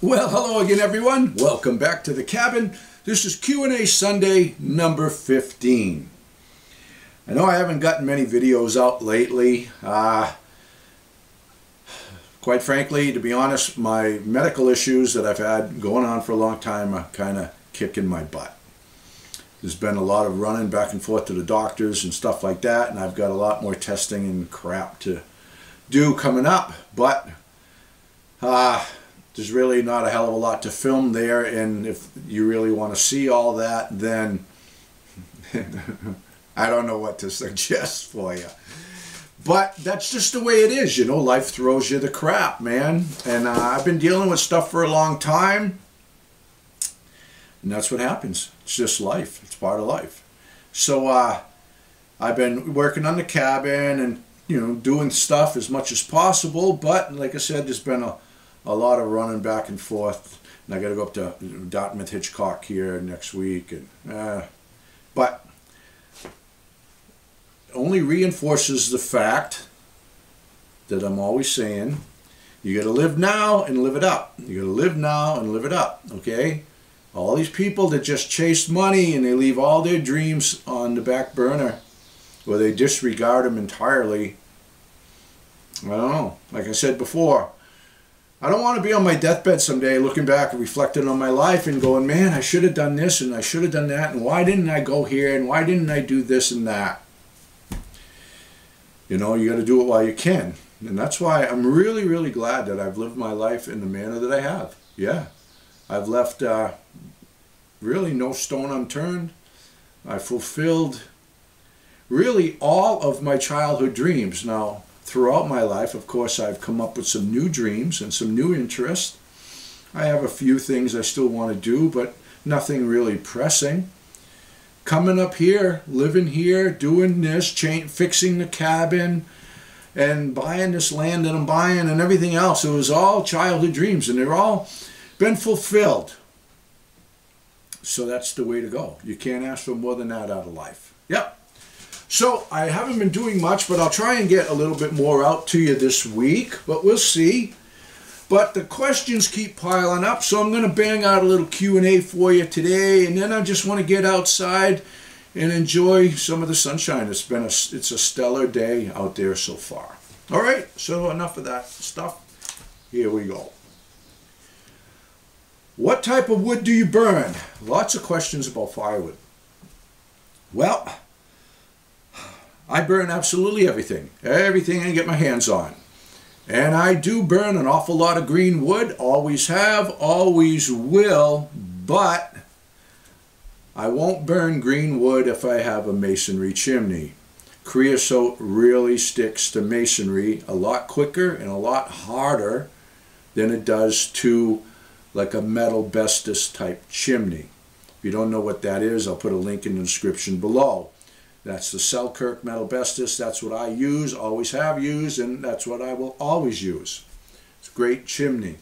Well, hello again, everyone. Welcome back to the cabin. This is Q&A Sunday number 15. I know I haven't gotten many videos out lately. Quite frankly, to be honest, my medical issues that I've had going on for a long time are kind of kicking my butt. There's been a lot of running back and forth to the doctors and stuff like that, and I've got a lot more testing and crap to do coming up, but there's really not a hell of a lot to film there, and if you really want to see all that, then I don't know what to suggest for you. But that's just the way it is, you know, life throws you the crap, man. And I've been dealing with stuff for a long time, and that's what happens. It's just life. It's part of life. So I've been working on the cabin and, you know, doing stuff as much as possible, but like I said, there's been a lot of running back and forth, and I got to go up to Dartmouth Hitchcock here next week, and but only reinforces the fact that I'm always saying, you got to live now and live it up. You got to live now and live it up, okay? All these people that just chase money and they leave all their dreams on the back burner, or they disregard them entirely. I don't know. Like I said before, I don't want to be on my deathbed someday looking back and reflecting on my life and going, man, I should have done this and I should have done that, and why didn't I go here and why didn't I do this and that? You know, you got to do it while you can. And that's why I'm really, really glad that I've lived my life in the manner that I have. Yeah. I've left really no stone unturned. I fulfilled really all of my childhood dreams. Now, throughout my life, of course, I've come up with some new dreams and some new interests. I have a few things I still want to do, but nothing really pressing. Coming up here, living here, doing this, fixing the cabin, and buying this land that I'm buying and everything else. It was all childhood dreams, and they're all been fulfilled. So that's the way to go. You can't ask for more than that out of life. Yep. So I haven't been doing much, but I'll try and get a little bit more out to you this week, but we'll see. But the questions keep piling up, so I'm going to bang out a little Q&A for you today, and then I just want to get outside and enjoy some of the sunshine. It's a stellar day out there so far. All right, so enough of that stuff. Here we go. What type of wood do you burn? Lots of questions about firewood. Well, I burn absolutely everything. Everything I can get my hands on. And I do burn an awful lot of green wood. Always have, always will. But I won't burn green wood if I have a masonry chimney. Creosote really sticks to masonry a lot quicker and a lot harder than it does to like a metal bestus type chimney. If you don't know what that is, I'll put a link in the description below. That's the Selkirk metal bestus. That's what I use, always have used, and that's what I will always use. It's a great chimney.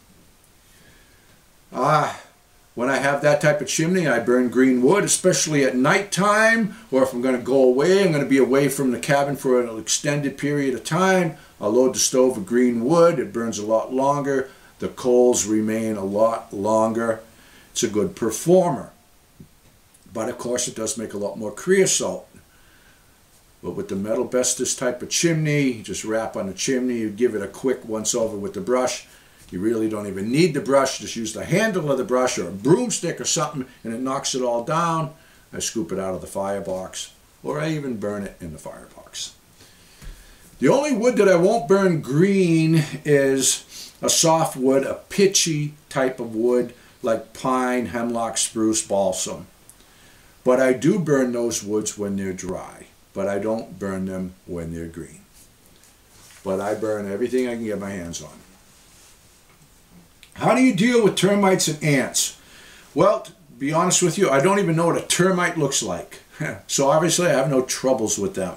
When I have that type of chimney, I burn green wood, especially at nighttime, or if I'm going to go away, I'm going to be away from the cabin for an extended period of time. I'll load the stove with green wood. It burns a lot longer. The coals remain a lot longer. It's a good performer. But of course, it does make a lot more creosote. But with the metal bestus type of chimney, you just wrap on the chimney, you give it a quick once over with the brush. You really don't even need the brush, just use the handle of the brush or a broomstick or something, and it knocks it all down. I scoop it out of the firebox, or I even burn it in the firebox. The only wood that I won't burn green is a soft wood, a pitchy type of wood, like pine, hemlock, spruce, balsam. But I do burn those woods when they're dry. But I don't burn them when they're green. But I burn everything I can get my hands on. How do you deal with termites and ants? Well, to be honest with you, I don't even know what a termite looks like. So obviously I have no troubles with them.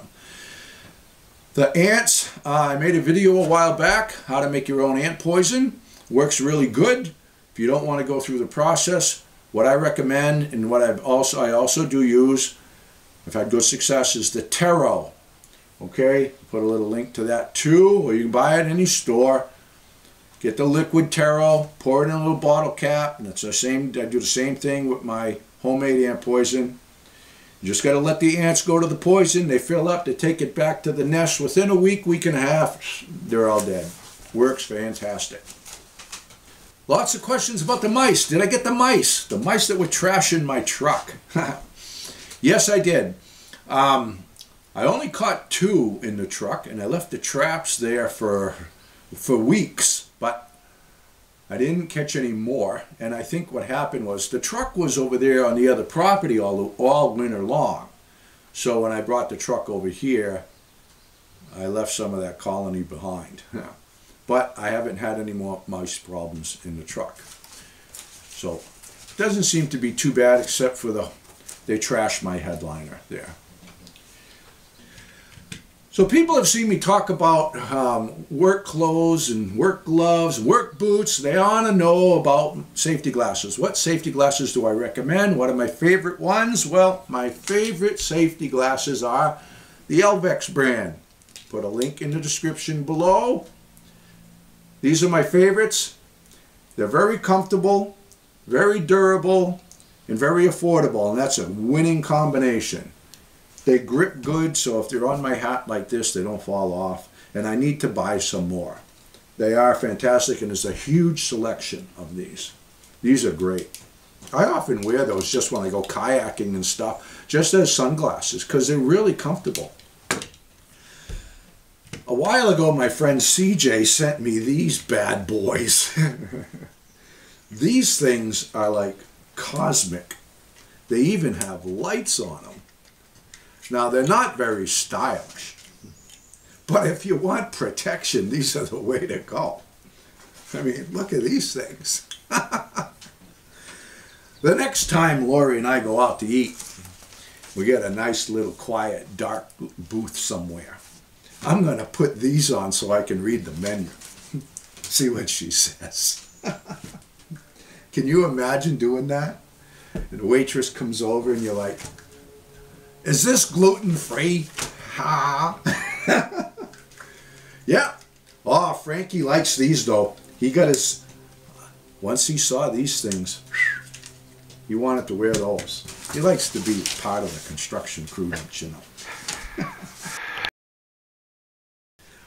The ants, I made a video a while back, how to make your own ant poison. Works really good. If you don't want to go through the process, what I recommend and what I also do use, I've had good success, is the taro. Okay, put a little link to that too, or you can buy it in any store. Get the liquid taro, pour it in a little bottle cap, and it's the same. I do the same thing with my homemade ant poison. You just got to let the ants go to the poison. They fill up, they take it back to the nest. Within a week, week and a half, they're all dead. Works fantastic. Lots of questions about the mice. Did I get the mice? The mice that were trashing my truck. Yes, I did. I only caught 2 in the truck, and I left the traps there for weeks, but I didn't catch any more. And I think what happened was the truck was over there on the other property all winter long. So when I brought the truck over here, I left some of that colony behind. But I haven't had any more mice problems in the truck. So it doesn't seem to be too bad, except for they trashed my headliner there. So people have seen me talk about work clothes and work gloves, work boots. They want to know about safety glasses. What safety glasses do I recommend? What are my favorite ones? Well, my favorite safety glasses are the Elvex brand. Put a link in the description below. These are my favorites. They're very comfortable, very durable, and very affordable, and that's a winning combination. They grip good, so if they're on my hat like this, they don't fall off, and I need to buy some more. They are fantastic, and there's a huge selection of these. These are great. I often wear those just when I go kayaking and stuff, just as sunglasses, because they're really comfortable. A while ago, my friend CJ sent me these bad boys. These things are like cosmic. They even have lights on them. Now, they're not very stylish, but if you want protection, these are the way to go. I mean, look at these things. The next time Lori and I go out to eat, we get a nice little quiet, dark booth somewhere. I'm going to put these on so I can read the menu. See what she says. Can you imagine doing that? And the waitress comes over and you're like, is this gluten-free? Ha! Yeah. Oh, Frankie likes these though. He got his, once he saw these things, he wanted to wear those. He likes to be part of the construction crew, don't you know?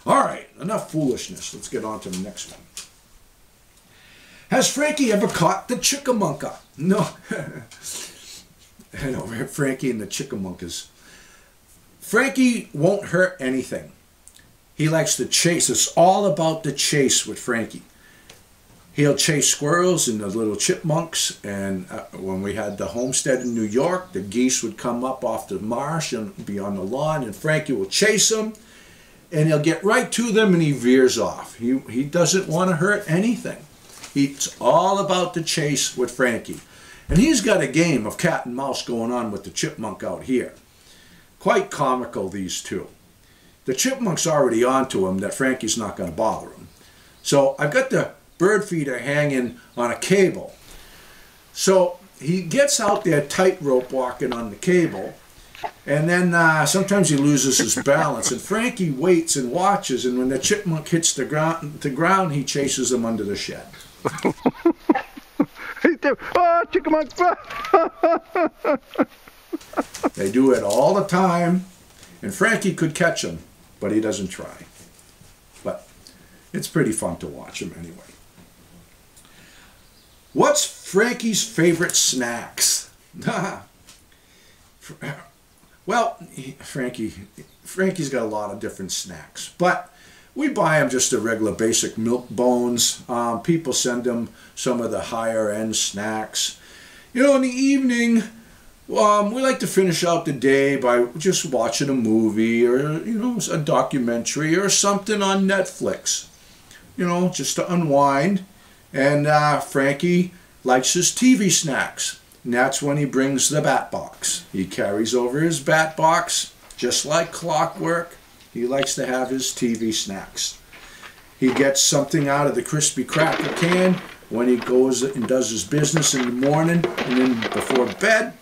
All right, enough foolishness. Let's get on to the next one. Has Frankie ever caught the chickamunka? No. I know, Frankie and the chickamunkas. Frankie won't hurt anything. He likes to chase. It's all about the chase with Frankie. He'll chase squirrels and the little chipmunks. And when we had the homestead in New York, the geese would come up off the marsh and be on the lawn, and Frankie will chase them. And he'll get right to them and he veers off. He doesn't want to hurt anything. It's all about the chase with Frankie. And he's got a game of cat and mouse going on with the chipmunk out here. Quite comical, these two. The chipmunk's already onto him that Frankie's not going to bother him. So I've got the bird feeder hanging on a cable. So he gets out there tightrope walking on the cable. And then sometimes he loses his balance, and Frankie waits and watches, and when the chipmunk hits the ground, he chases him under the shed. Oh, chipmunk! They do it all the time, and Frankie could catch him, but he doesn't try. But it's pretty fun to watch him anyway. What's Frankie's favorite snacks? Well, Frankie's got a lot of different snacks, but we buy him just the regular basic milk bones. People send him some of the higher end snacks. You know, in the evening, we like to finish out the day by just watching a movie or, you know, a documentary or something on Netflix, you know, just to unwind. And Frankie likes his TV snacks. And that's when he brings the bat box. He carries over his bat box, just like clockwork. He likes to have his TV snacks. He gets something out of the crispy cracker can when he goes and does his business in the morning and then before bed.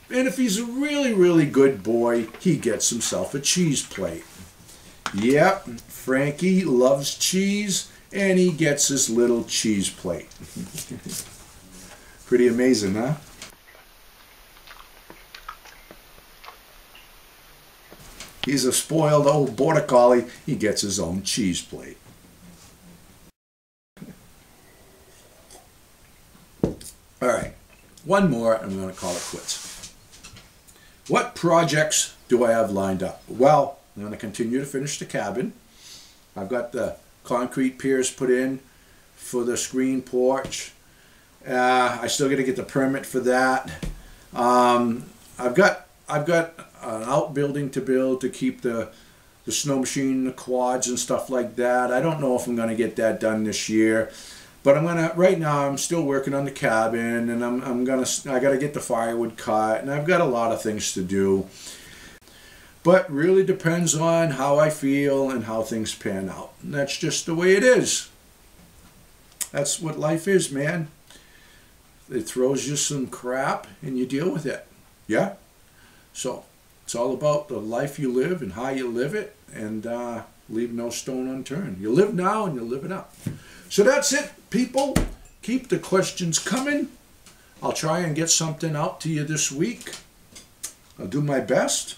And if he's a really, really good boy, he gets himself a cheese plate. Yep, Frankie loves cheese, and he gets his little cheese plate. Pretty amazing, huh? He's a spoiled old border collie. He gets his own cheese plate. All right, one more, and I'm going to call it quits. What projects do I have lined up? Well, I'm going to continue to finish the cabin. I've got the concrete piers put in for the screen porch. I still got to get the permit for that. I've got an outbuilding to build to keep the snow machine, the quads and stuff like that. I don't know if I'm going to get that done this year, but right now I'm still working on the cabin, and I got to get the firewood cut, and I've got a lot of things to do. But really depends on how I feel and how things pan out. And that's just the way it is. That's what life is, man. It throws you some crap and you deal with it. Yeah? So it's all about the life you live and how you live it, and leave no stone unturned. You live now and you live it up. So that's it, people. Keep the questions coming. I'll try and get something out to you this week. I'll do my best.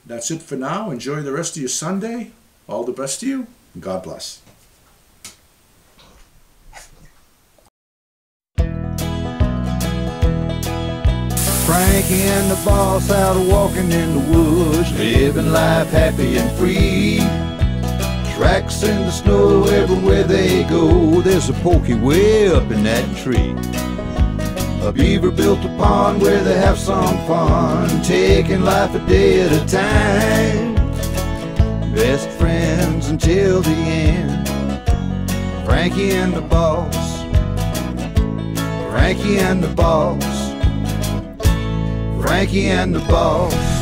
That's it for now. Enjoy the rest of your Sunday. All the best to you, and God bless. Frankie and the boss out walking in the woods, living life happy and free. Tracks in the snow everywhere they go. There's a pokey way up in that tree. A beaver built a pond where they have some fun, taking life a day at a time. Best friends until the end. Frankie and the boss. Frankie and the boss. Frankie and the boss.